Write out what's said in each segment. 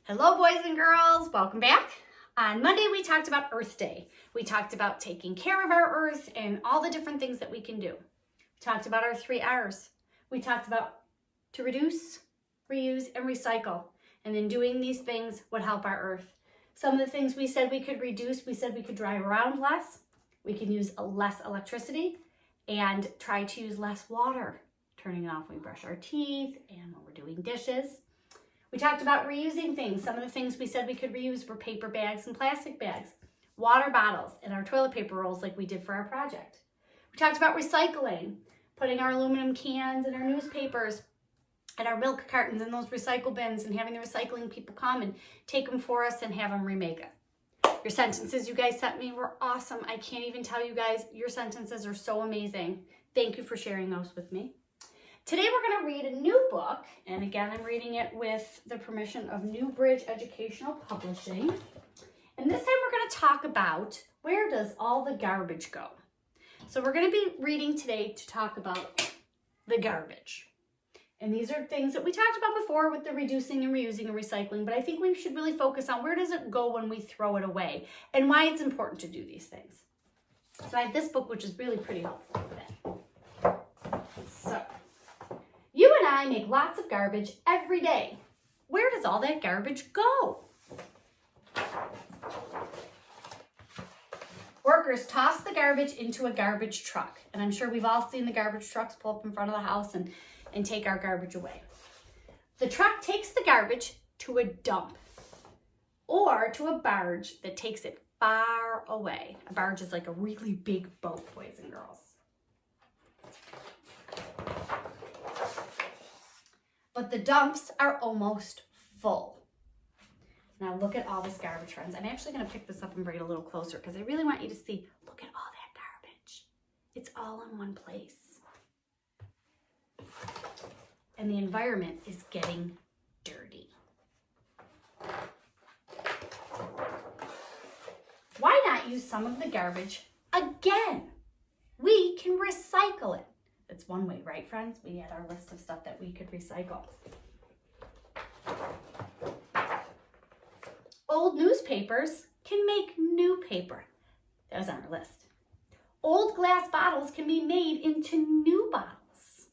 Hello, boys and girls. Welcome back. On Monday, we talked about Earth Day. We talked about taking care of our Earth and all the different things that we can do. We talked about our 3 R's. We talked about to reduce, reuse, and recycle. And then doing these things would help our Earth. Some of the things we said we could reduce, we said we could drive around less. We can use less electricity and try to use less water. Turning it off when we brush our teeth and when we're doing dishes. We talked about reusing things. Some of the things we said we could reuse were paper bags and plastic bags, water bottles, and our toilet paper rolls like we did for our project. We talked about recycling, putting our aluminum cans and our newspapers and our milk cartons in those recycle bins and having the recycling people come and take them for us and have them remake it. Your sentences you guys sent me were awesome. I can't even tell you guys, your sentences are so amazing. Thank you for sharing those with me. Today we're going to read a new book, and again I'm reading it with the permission of New Bridge Educational Publishing. And this time we're going to talk about where does all the garbage go? So we're going to be reading today to talk about the garbage. And these are things that we talked about before with the reducing and reusing and recycling, but I think we should really focus on where does it go when we throw it away and why it's important to do these things. So I have this book which is really pretty helpful for that. So you and I make lots of garbage every day. Where does all that garbage go? Workers toss the garbage into a garbage truck. And I'm sure we've all seen the garbage trucks pull up in front of the house and take our garbage away. The truck takes the garbage to a dump or to a barge that takes it far away. A barge is like a really big boat, boys and girls. But the dumps are almost full. Now look at all this garbage, friends. I'm actually going to pick this up and bring it a little closer because I really want you to see, look at all that garbage. It's all in one place. And the environment is getting dirty. Why not use some of the garbage again? We can recycle it. That's one way, right, friends? We had our list of stuff that we could recycle. Old newspapers can make new paper. That was on our list. Old glass bottles can be made into new bottles.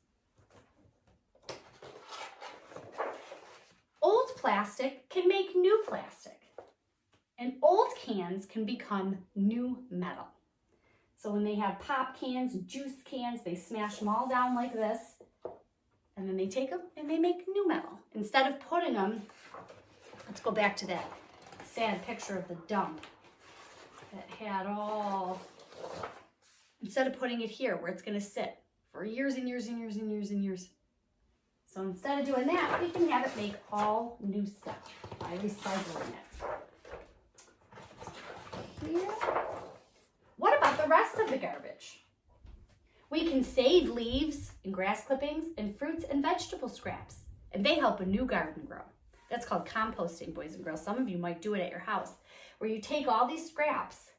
Old plastic can make new plastic. And old cans can become new metal. So when they have pop cans, juice cans, they smash them all down like this. And then they take them and they make new metal. Instead of putting them, let's go back to that sad picture of the dump that had all, instead of putting it here where it's going to sit for years and years and years and years and years. So instead of doing that, we can have it make all new stuff by recycling it. Here. What about the rest of the garbage? We can save leaves and grass clippings and fruits and vegetable scraps, and they help a new garden grow. That's called composting, boys and girls. Some of you might do it at your house, where you take all these scraps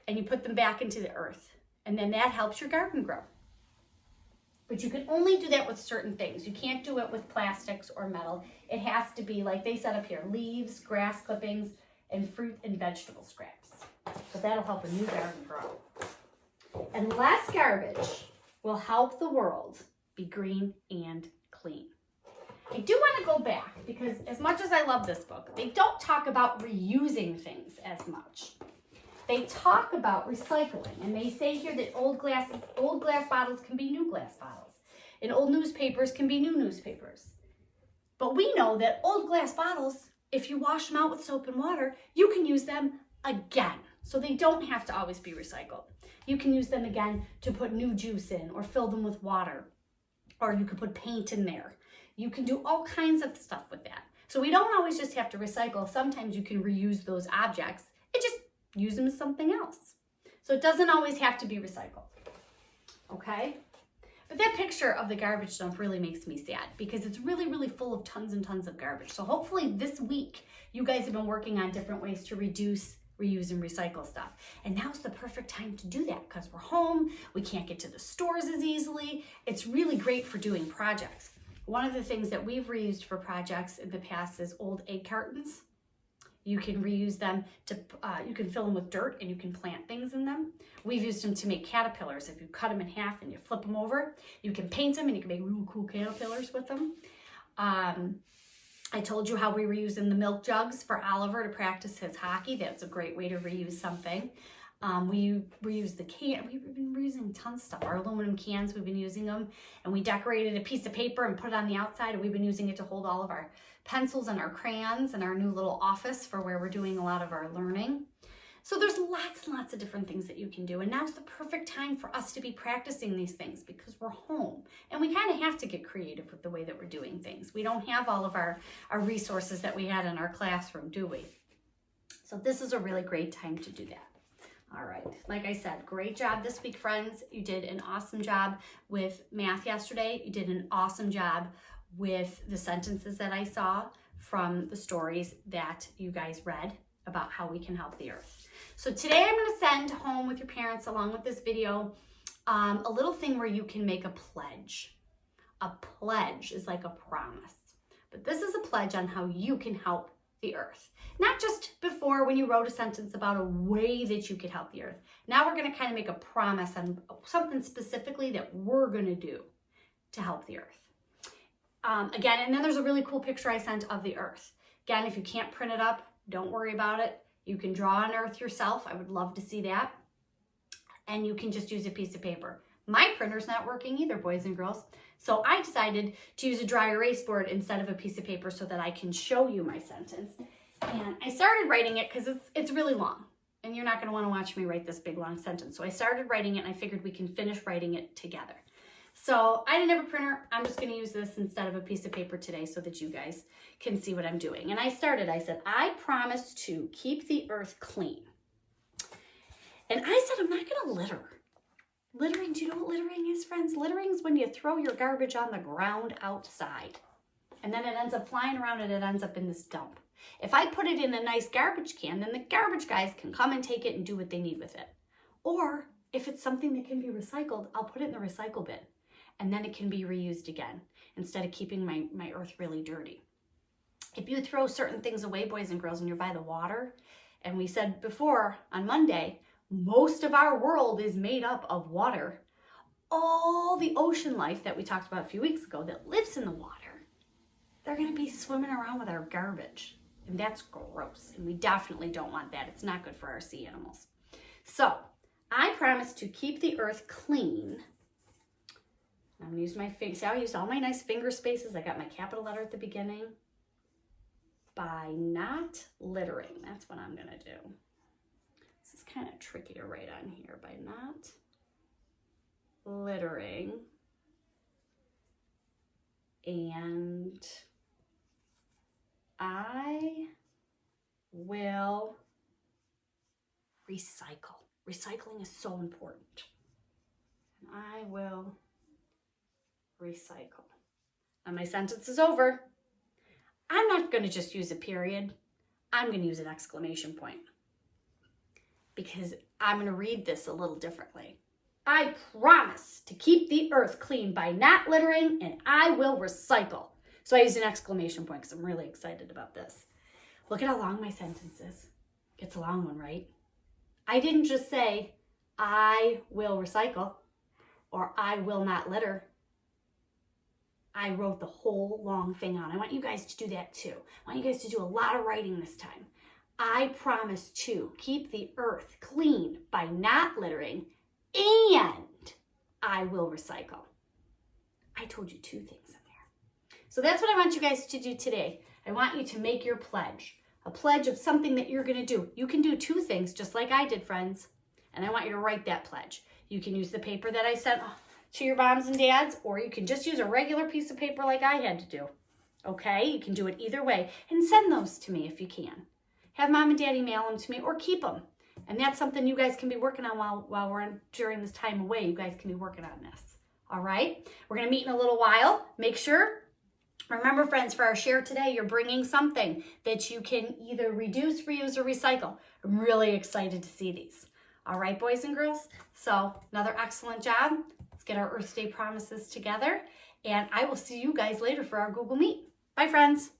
and you put them back into the earth, and then that helps your garden grow. But you can only do that with certain things. You can't do it with plastics or metal. It has to be, like they said up here, leaves, grass clippings, and fruit and vegetable scraps. So that'll help a new garden grow. And less garbage will help the world be green and clean. I do want to go back because as much as I love this book, they don't talk about reusing things as much. They talk about recycling, and they say here that old glass bottles can be new glass bottles, and old newspapers can be new newspapers. But we know that old glass bottles, if you wash them out with soap and water, you can use them again. So they don't have to always be recycled. You can use them again to put new juice in or fill them with water. Or you could put paint in there. You can do all kinds of stuff with that. So we don't always just have to recycle. Sometimes you can reuse those objects and just use them as something else. So it doesn't always have to be recycled. Okay? But that picture of the garbage dump really makes me sad because it's really, really full of tons and tons of garbage. So hopefully this week you guys have been working on different ways to reduce, reuse, and recycle stuff. And now's the perfect time to do that because we're home, we can't get to the stores as easily. It's really great for doing projects. One of the things that we've reused for projects in the past is old egg cartons. You can reuse them to, you can fill them with dirt and you can plant things in them. We've used them to make caterpillars. If you cut them in half and you flip them over, you can paint them and you can make real cool caterpillars with them. I told you how we were using the milk jugs for Oliver to practice his hockey. That's a great way to reuse something. We reuse the can. We've been reusing tons of stuff. Our aluminum cans, we've been using them. And we decorated a piece of paper and put it on the outside. And we've been using it to hold all of our pencils and our crayons and our new little office for where we're doing a lot of our learning. So there's lots and lots of different things that you can do. And now's the perfect time for us to be practicing these things because we're home. And we kind of have to get creative with the way that we're doing things. We don't have all of our resources that we had in our classroom, do we? So this is a really great time to do that. All right, like I said, great job this week, friends. You did an awesome job with math yesterday. You did an awesome job with the sentences that I saw from the stories that you guys read about how we can help the earth. So today I'm going to send home with your parents, along with this video, a little thing where you can make a pledge. A pledge is like a promise, but this is a pledge on how you can help the earth. Not just before when you wrote a sentence about a way that you could help the earth. Now we're going to kind of make a promise on something specifically that we're going to do to help the earth. Again, and then there's a really cool picture I sent of the earth. Again, if you can't print it up, don't worry about it. You can draw on earth yourself. I would love to see that. And you can just use a piece of paper. My printer's not working either, boys and girls. So I decided to use a dry erase board instead of a piece of paper so that I can show you my sentence. And I started writing it because it's really long. And you're not going to want to watch me write this big, long sentence. So I started writing it and I figured we can finish writing it together. So I didn't have a printer. I'm just going to use this instead of a piece of paper today so that you guys can see what I'm doing. And I said, I promise to keep the earth clean. And I said, I'm not going to litter. Littering, do you know what littering is, friends? Littering is when you throw your garbage on the ground outside. And then it ends up flying around and it ends up in this dump. If I put it in a nice garbage can, then the garbage guys can come and take it and do what they need with it. Or if it's something that can be recycled, I'll put it in the recycle bin. And then it can be reused again instead of keeping my earth really dirty. If you throw certain things away, boys and girls, and you're by the water, and we said before on Monday, most of our world is made up of water. All the ocean life that we talked about a few weeks ago that lives in the water, they're going to be swimming around with our garbage. And that's gross. And we definitely don't want that. It's not good for our sea animals. So I promise to keep the earth clean. I'm going to use my finger. See how I used all my nice finger spaces? I got my capital letter at the beginning. By not littering. That's what I'm going to do. This is kind of tricky to write on here. By not littering. And I will recycle. Recycling is so important. And I will recycle. And my sentence is over. I'm not going to just use a period. I'm going to use an exclamation point. Because I'm going to read this a little differently. I promise to keep the earth clean by not littering, and I will recycle. So I used an exclamation point because I'm really excited about this. Look at how long my sentence is. It's a long one, right? I didn't just say, I will recycle, or I will not litter. I wrote the whole long thing on. I want you guys to do that too. I want you guys to do a lot of writing this time. I promise to keep the earth clean by not littering, and I will recycle. I told you 2 things in there. So that's what I want you guys to do today. I want you to make your pledge. A pledge of something that you're going to do. You can do 2 things just like I did, friends. And I want you to write that pledge. You can use the paper that I sent to your moms and dads, or you can just use a regular piece of paper like I had to do. Okay? You can do it either way. And send those to me if you can. Have mom and dad email them to me or keep them. And that's something you guys can be working on while we're during this time away. You guys can be working on this. All right? We're going to meet in a little while. Make sure, remember, friends, for our share today, you're bringing something that you can either reduce, reuse, or recycle. I'm really excited to see these. All right, boys and girls? So another excellent job. Let's get our Earth Day promises together. And I will see you guys later for our Google Meet. Bye, friends.